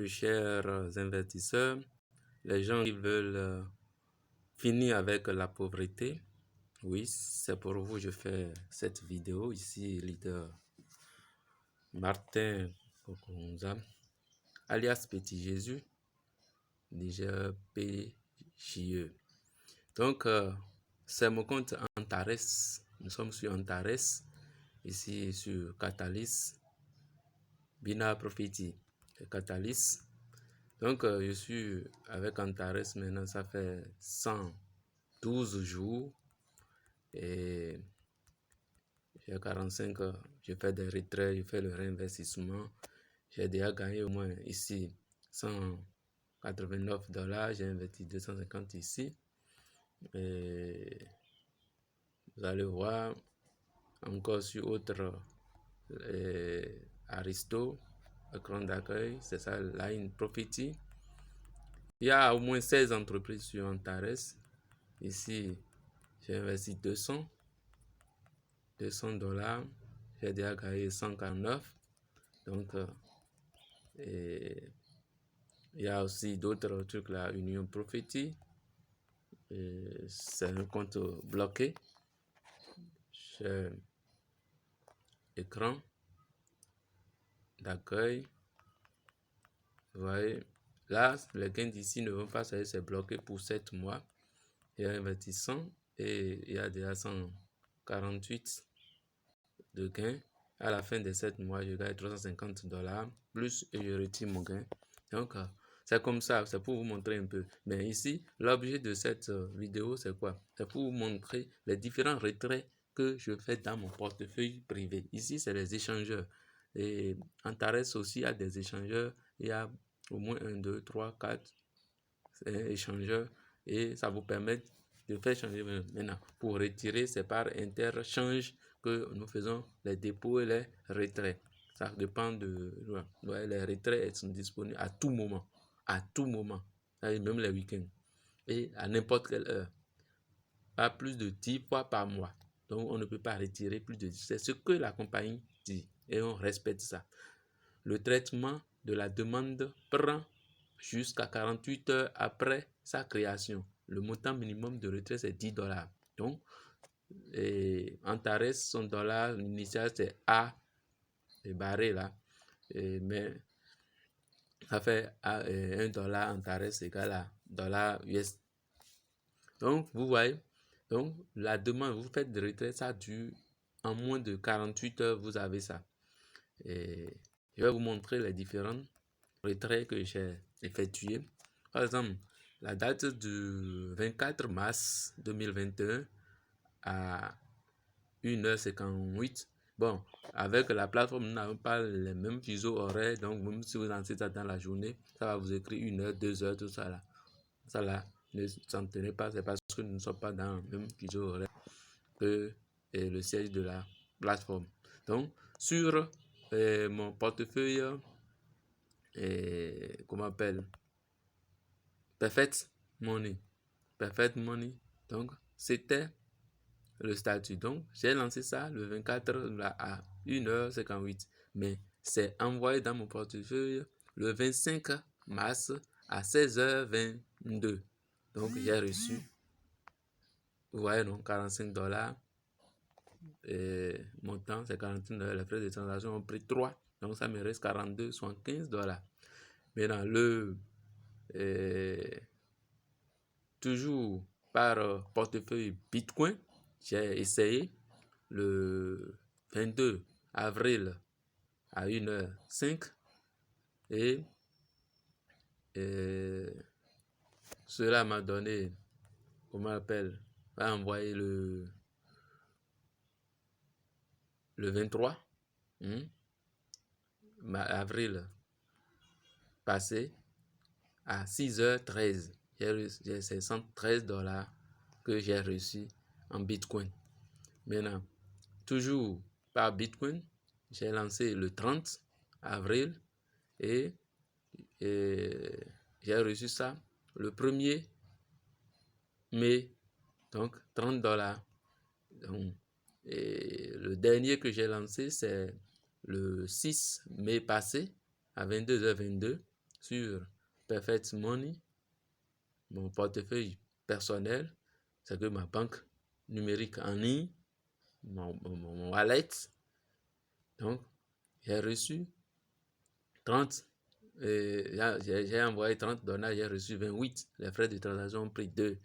chers investisseurs, les gens qui veulent finir avec la pauvreté. Oui, c'est pour vous que je fais cette vidéo. Ici, leader Martin Kokonza, alias Petit Jésus, Niger PJE. Donc, c'est mon compte Antares. Nous sommes sur Antares, ici sur Catalyst, Bina Profiti, Catalyst. Donc, je suis avec Antares maintenant, ça fait 112 jours et j'ai 45 heures. Je fais des retraits, je fais le réinvestissement. J'ai déjà gagné au moins ici $189. J'ai investi 250 ici. Et vous allez voir encore sur autre Aristo, écran d'accueil, c'est ça, Line Profiti. Il y a au moins 16 entreprises sur Antares. Ici, j'ai investi $200. J'ai déjà gagné 149. Donc, il y a aussi d'autres trucs là, Union Profiti. C'est un compte bloqué. J'ai écran d'accueil. Vous voyez, là, les gains d'ici ne vont pas salir, c'est bloqué pour 7 mois. Il y a investi 100 et il y a déjà 148 de gains. À la fin des 7 mois, je gagne $350 plus et je retire mon gain. Donc, c'est comme ça, c'est pour vous montrer un peu. Mais ici, l'objet de cette vidéo, c'est quoi? C'est pour vous montrer les différents retraits que je fais dans mon portefeuille privé. Ici, c'est les échangeurs. Et Antares aussi a des échangeurs. Il y a au moins 1, 2, 3, 4 échangeurs. Et ça vous permet de faire changer maintenant. Pour retirer, c'est par interchange que nous faisons les dépôts et les retraits. Ça dépend de... Ouais, les retraits sont disponibles à tout moment. À tout moment. Même les week-ends. Et à n'importe quelle heure. Pas plus de 10 fois par mois. Donc, on ne peut pas retirer plus de 10. C'est ce que la compagnie dit. Et on respecte ça. Le traitement de la demande prend jusqu'à 48 heures après sa création. Le montant minimum de retrait, c'est $10. Donc, Antares, son dollar initial, c'est A, et barré là. Mais ça fait $1 Antares égale à dollar US. Donc, vous voyez, donc la demande, vous faites de retrait, ça dure en moins de 48 heures, vous avez ça. Et je vais vous montrer les différents retraits que j'ai effectués. Par exemple, la date du 24 mars 2021 à 1h58. Bon, avec la plateforme, nous n'avons pas les mêmes fuseaux horaires. Donc, même si vous lancez ça dans la journée, ça va vous écrire 1h, 2h, tout ça là. Ça là, ne s'en tenez pas, c'est parce que nous ne sommes pas dans le même fuseau horaire que le siège de la plateforme. Donc, sur mon portefeuille, comment on appelle, Perfect Money. Donc, c'était le statut. Donc, j'ai lancé ça le 24 à 1h58. Mais c'est envoyé dans mon portefeuille le 25 mars à 16h22. Donc, j'ai reçu, vous voyez, non, $45. Et mon temps, c'est $45. Les frais de transaction ont pris 3. Donc, ça me reste 42, soit $15. Maintenant, toujours par portefeuille Bitcoin, j'ai essayé le 22 avril à 1h05 et cela m'a donné, comment on appelle, m'a envoyé le 23 avril passé à 6h13. J'ai ces $113 que j'ai reçu en Bitcoin. Maintenant, toujours par Bitcoin, j'ai lancé le 30 avril et j'ai reçu ça le 1er mai, donc $30. Donc, et le dernier que j'ai lancé, c'est le 6 mai passé à 22h22, sur Perfect Money, mon portefeuille personnel, c'est que ma banque numérique en ligne, mon wallet. Donc, j'ai reçu 30, j'ai envoyé 30 $, j'ai reçu 28. Les frais de transaction ont pris 2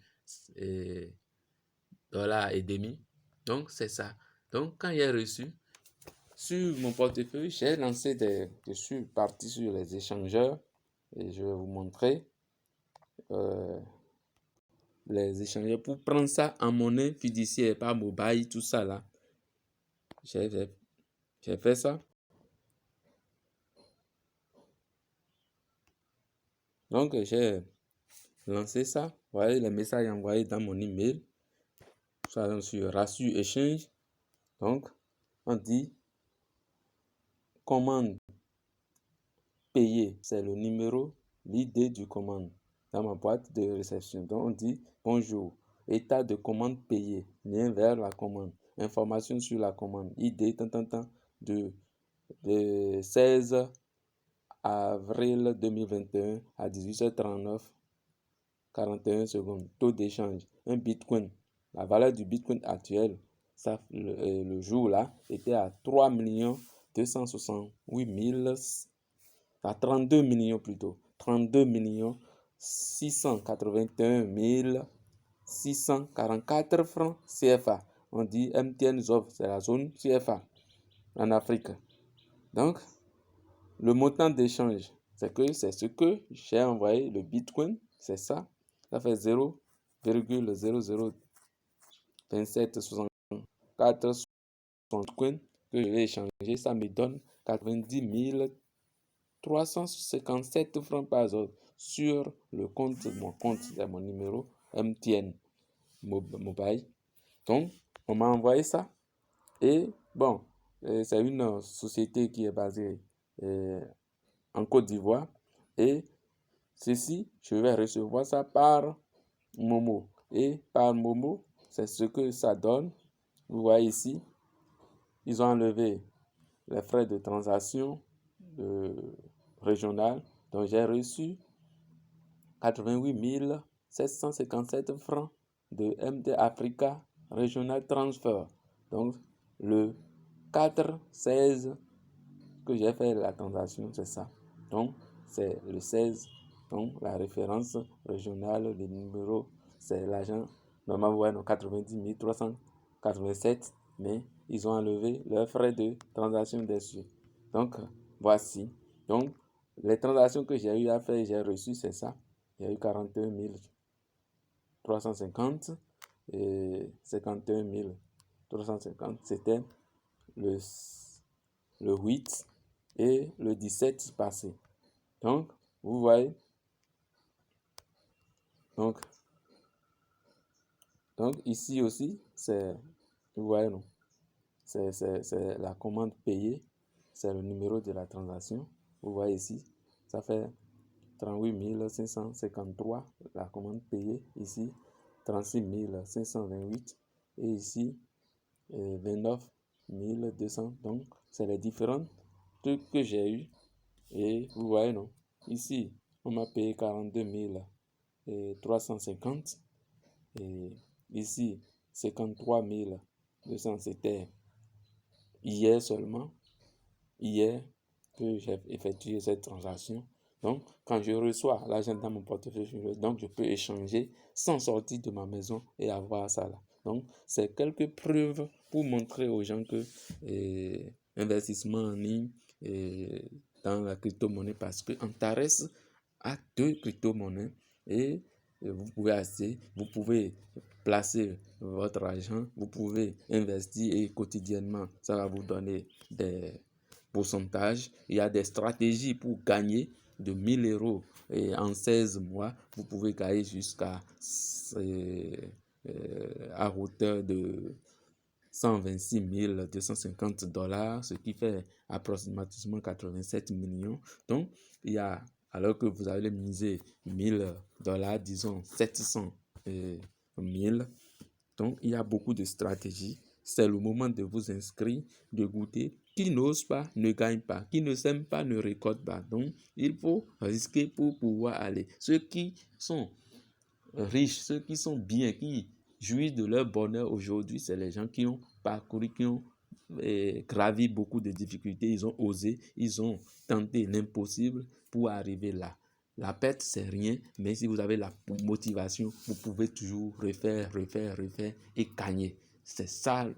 dollars et demi. Donc, c'est ça. Donc, quand j'ai reçu, sur mon portefeuille, j'ai lancé je suis parti sur les échangeurs et je vais vous montrer les échangeurs pour prendre ça en monnaie fiduciaire par mobile, tout ça là. J'ai fait ça. Donc, j'ai lancé ça. Vous voyez les messages envoyés dans mon email. Ça sur Rassure Échange. Donc, on dit commande payer. C'est le numéro, l'idée du commande dans ma boîte de réception. Donc, on dit bonjour. État de commande payée. Lien vers la commande. Information sur la commande. ID de 16 avril 2021 à 18h39, 41 secondes. Taux d'échange. Un bitcoin. La valeur du bitcoin actuel, ça, le jour là, était à 3 268 000, à 32 millions plutôt. 32 681 644 francs CFA. On dit MTN Zov, c'est la zone CFA en Afrique. Donc, le montant d'échange, c'est ce que j'ai envoyé, le bitcoin, c'est ça. Ça fait 0,002764 bitcoin que je vais échanger. Ça me donne 90 357 francs par jour sur le compte, mon compte, c'est mon numéro MTN Mobile. Donc, on m'a envoyé ça. Et bon, c'est une société qui est basée en Côte d'Ivoire. Et ceci, je vais recevoir ça par Momo. Et par Momo, c'est ce que ça donne. Vous voyez ici, ils ont enlevé les frais de transaction régional. Donc, j'ai reçu 88 757 francs de MT Africa Regional Transfer. Donc, le 4-16 que j'ai fait la transaction, c'est ça. Donc, c'est le 16. Donc, la référence régionale, le numéro, c'est l'argent. Normalement, vous voyez, 90 387, mais ils ont enlevé leurs frais de transaction dessus. Donc, voici. Donc, les transactions que j'ai eu à faire, j'ai reçu, c'est ça. Il y a eu 41 350 et 51 350. C'était le 8 et le 17 passé. Donc, vous voyez. Donc ici aussi, c'est, vous voyez, non? C'est la commande payée. C'est le numéro de la transaction. Vous voyez ici, ça fait 38 553, la commande payée. Ici, 36 528. Et ici, 29 200. Donc, c'est les différents trucs que j'ai eu. Et vous voyez, non? Ici, on m'a payé 42 350. Et ici, 53 200. C'était hier seulement. Hier que j'ai effectué cette transaction. Donc, quand je reçois l'argent dans mon portefeuille, donc je peux échanger sans sortir de ma maison et avoir ça là. Donc, c'est quelques preuves pour montrer aux gens que investissement en ligne dans la crypto-monnaie, parce que Antares a 2 crypto-monnaies et vous pouvez acheter, vous pouvez placer votre argent, vous pouvez investir et quotidiennement, ça va vous donner des pourcentage. Il y a des stratégies pour gagner de 1000 euros et en 16 mois, vous pouvez gagner jusqu'à à hauteur de 126 250 $, ce qui fait approximativement 87 millions. Donc, il y a, alors que vous allez miser 1000 $, disons 700 000. Donc, il y a beaucoup de stratégies. C'est le moment de vous inscrire, de goûter qui n'ose pas ne gagne pas, qui ne sème pas ne récolte pas. Donc, il faut risquer pour pouvoir aller. Ceux qui sont riches, ceux qui sont bien, qui jouissent de leur bonheur aujourd'hui, c'est les gens qui ont parcouru, qui ont gravi beaucoup de difficultés, ils ont osé, ils ont tenté l'impossible pour arriver là. La perte, c'est rien, mais si vous avez la motivation, vous pouvez toujours refaire et gagner. C'est ça,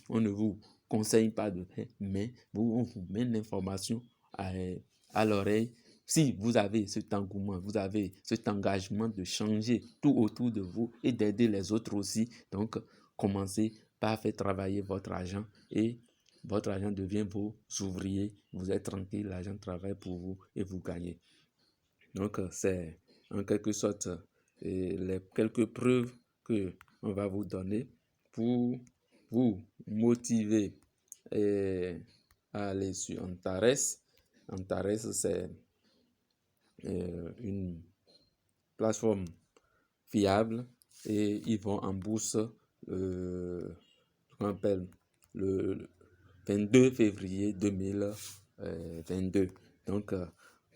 on ne vous conseille pas de faire, mais on vous met l'information à l'oreille. Si vous avez cet engouement, vous avez cet engagement de changer tout autour de vous et d'aider les autres aussi, donc commencez par faire travailler votre argent et votre argent devient vos ouvriers. Vous êtes tranquille, l'argent travaille pour vous et vous gagnez. Donc, c'est en quelque sorte les quelques preuves que on va vous donner pour vous motiver à aller sur Antares. Antares, c'est une plateforme fiable et ils vont en bourse qu'on appelle le 22 février 2022. Donc,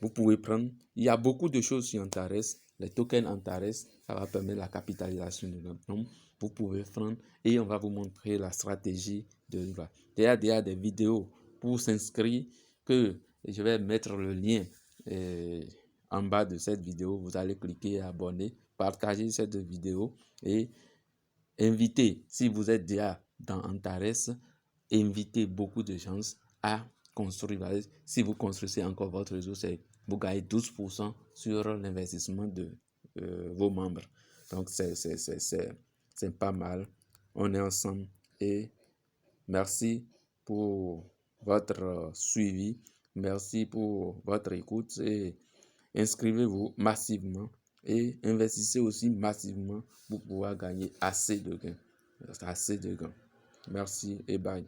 vous pouvez prendre, il y a beaucoup de choses sur Antares. Les tokens Antares, ça va permettre la capitalisation de notre nom. Vous pouvez prendre et on va vous montrer la stratégie de. Il y a des vidéos pour s'inscrire que je vais mettre le lien en bas de cette vidéo. Vous allez cliquer abonner, partager cette vidéo et inviter, si vous êtes déjà dans Antares, invitez beaucoup de gens à construire. Si vous construisez encore votre réseau, vous gagnez 12% sur l'investissement de vos membres. Donc, c'est pas mal. On est ensemble et merci pour votre suivi. Merci pour votre écoute et inscrivez-vous massivement et investissez aussi massivement pour pouvoir gagner assez de gains. Merci et bye.